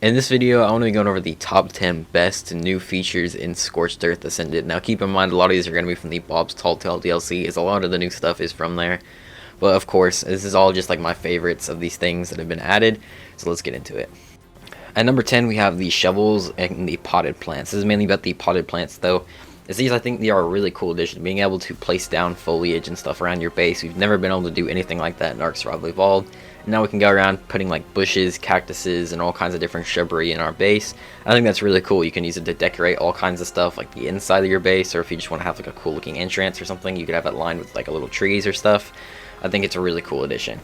In this video, I want to be going over the top 10 best new features in Scorched Earth Ascended. Now keep in mind, a lot of these are going to be from the Bob's Tall Tale DLC, as a lot of the new stuff is from there. But of course, this is all just like my favorites of these things that have been added, so let's get into it. At number 10, we have the shovels and the potted plants. This is mainly about the potted plants though. As these, I think they are a really cool addition, being able to place down foliage and stuff around your base. We've never been able to do anything like that in Ark Survival Evolved. And now we can go around putting like bushes, cactuses, and all kinds of different shrubbery in our base. I think that's really cool. You can use it to decorate all kinds of stuff, like the inside of your base, or if you just want to have like a cool looking entrance or something, you could have it lined with like a little trees or stuff. I think it's a really cool addition.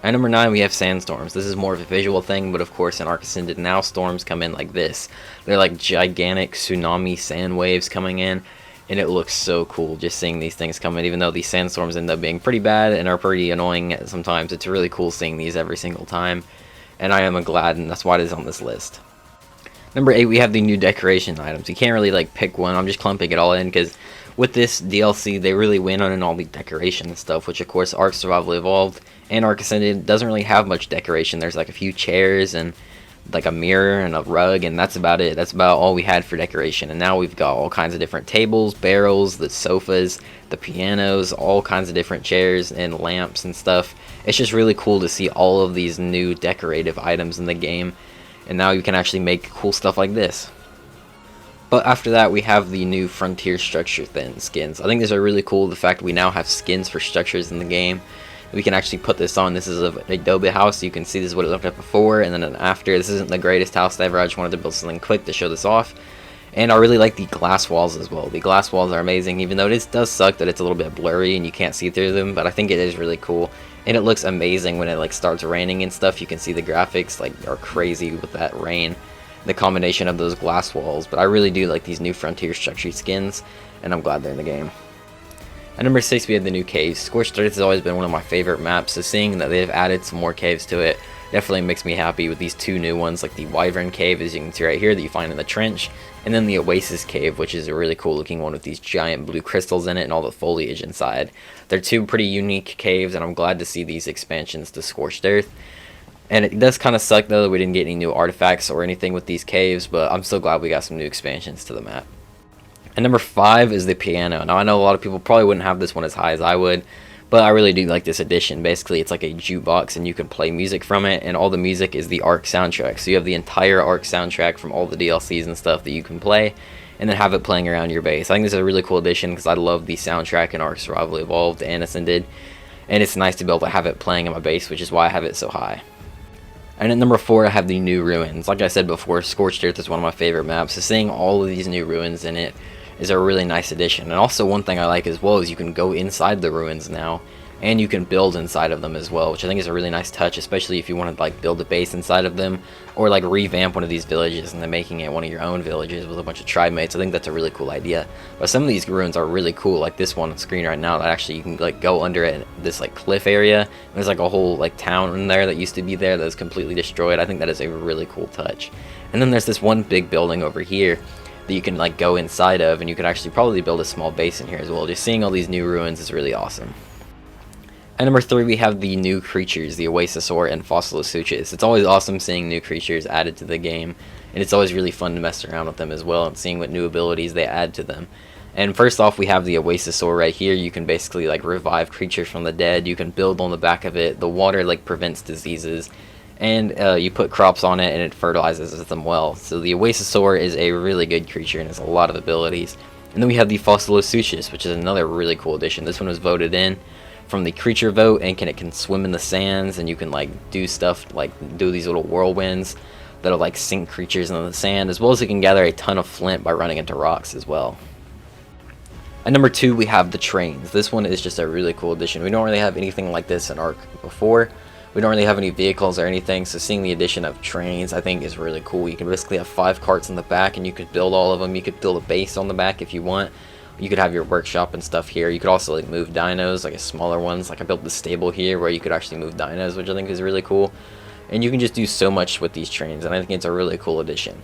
At number 9, we have sandstorms. This is more of a visual thing, but of course in Ark Ascended now, storms come in like this. They're like gigantic tsunami sand waves coming in, and it looks so cool just seeing these things come in. Even though these sandstorms end up being pretty bad and are pretty annoying sometimes, it's really cool seeing these every single time, and I am glad, and that's why it is on this list. Number 8, we have the new decoration items. You can't really like pick one. I'm just clumping it all in because with this DLC, they really went on all the decoration and stuff, which of course Ark Survival Evolved and Ark Ascended doesn't really have much decoration. There's like a few chairs and like a mirror and a rug, and that's about it. That's about all we had for decoration. And now we've got all kinds of different tables, barrels, the sofas, the pianos, all kinds of different chairs and lamps and stuff. It's just really cool to see all of these new decorative items in the game, and now you can actually make cool stuff like this. But after that, we have the new Frontier Structure skins. I think these are really cool, the fact we now have skins for structures in the game. We can actually put this on. This is an adobe house. You can see this is what it looked like before and then an after. This isn't the greatest house ever. I just wanted to build something quick to show this off. And I really like the glass walls as well. The glass walls are amazing, even though it does suck that it's a little bit blurry and you can't see through them, but I think it is really cool. And it looks amazing when it like starts raining and stuff. You can see the graphics like are crazy with that rain, the combination of those glass walls. But I really do like these new Frontier Structure skins, and I'm glad they're in the game. At number 6, we have the new caves. Scorched Earth has always been one of my favorite maps, so seeing that they've added some more caves to it definitely makes me happy with these two new ones, like the Wyvern Cave, as you can see right here, that you find in the trench, and then the Oasis Cave, which is a really cool looking one with these giant blue crystals in it and all the foliage inside. They're two pretty unique caves, and I'm glad to see these expansions to Scorched Earth. And it does kind of suck though that we didn't get any new artifacts or anything with these caves, but I'm so glad we got some new expansions to the map. And number 5 is the piano. Now I know a lot of people probably wouldn't have this one as high as I would, but I really do like this addition. Basically it's like a jukebox and you can play music from it, and all the music is the Ark soundtrack. So you have the entire Ark soundtrack from all the DLCs and stuff that you can play, and then have it playing around your base. I think this is a really cool addition because I love the soundtrack in Ark Survival Evolved and Ascended, and it's nice to be able to have it playing in my base, which is why I have it so high. And at number 4, I have the new ruins. Like I said before, Scorched Earth is one of my favorite maps, so seeing all of these new ruins in it is a really nice addition. And also one thing I like as well is you can go inside the ruins now, and you can build inside of them as well, which I think is a really nice touch, especially if you want to like build a base inside of them, or like revamp one of these villages and then making it one of your own villages with a bunch of tribe mates. I think that's a really cool idea. But some of these ruins are really cool, like this one on screen right now that actually you can like go under it, this like cliff area. There's like a whole like town in there that used to be there that is completely destroyed. I think that is a really cool touch. And then there's this one big building over here that you can like go inside of, and you could actually probably build a small base in here as well. Just seeing all these new ruins is really awesome. At number 3, we have the new creatures, the Oasisaur and Fossilosuchus. It's always awesome seeing new creatures added to the game, and it's always really fun to mess around with them as well and seeing what new abilities they add to them. And first off, we have the Oasisaur right here. You can basically like revive creatures from the dead. You can build on the back of it. The water like prevents diseases, and you put crops on it and it fertilizes them well. So the Oasisaur is a really good creature and has a lot of abilities. And then we have the Fossilosuchus, which is another really cool addition. This one was voted in from the creature vote, and it can swim in the sands, and you can like do stuff like do these little whirlwinds that'll like sink creatures into the sand, as well as it can gather a ton of flint by running into rocks as well. At number 2, we have the trains. This one is just a really cool addition. We don't really have anything like this in Ark before. We don't really have any vehicles or anything, so seeing the addition of trains I think is really cool. You can basically have 5 carts in the back and you could build all of them. You could build a base on the back if you want. You could have your workshop and stuff here. You could also like move dinos, like smaller ones. Like I built the stable here where you could actually move dinos, which I think is really cool. And you can just do so much with these trains, and I think it's a really cool addition.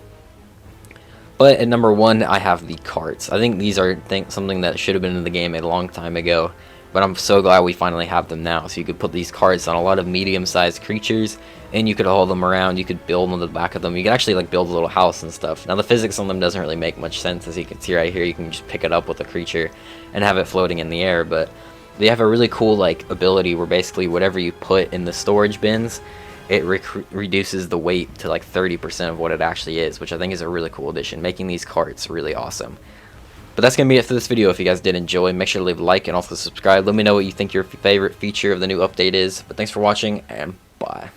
But at number 1, I have the carts. I think these are something that should have been in the game a long time ago, But I'm so glad we finally have them now. So you could put these cards on a lot of medium-sized creatures, and you could haul them around. You could build on the back of them. You could actually like build a little house and stuff. Now the physics on them doesn't really make much sense, as you can see right here. You can just pick it up with a creature and have it floating in the air, but they have a really cool like ability where basically whatever you put in the storage bins, it reduces the weight to like 30% of what it actually is, which I think is a really cool addition, making these carts really awesome. But that's going to be it for this video. If you guys did enjoy, make sure to leave a like and also subscribe. Let me know what you think your favorite feature of the new update is. But thanks for watching, and bye.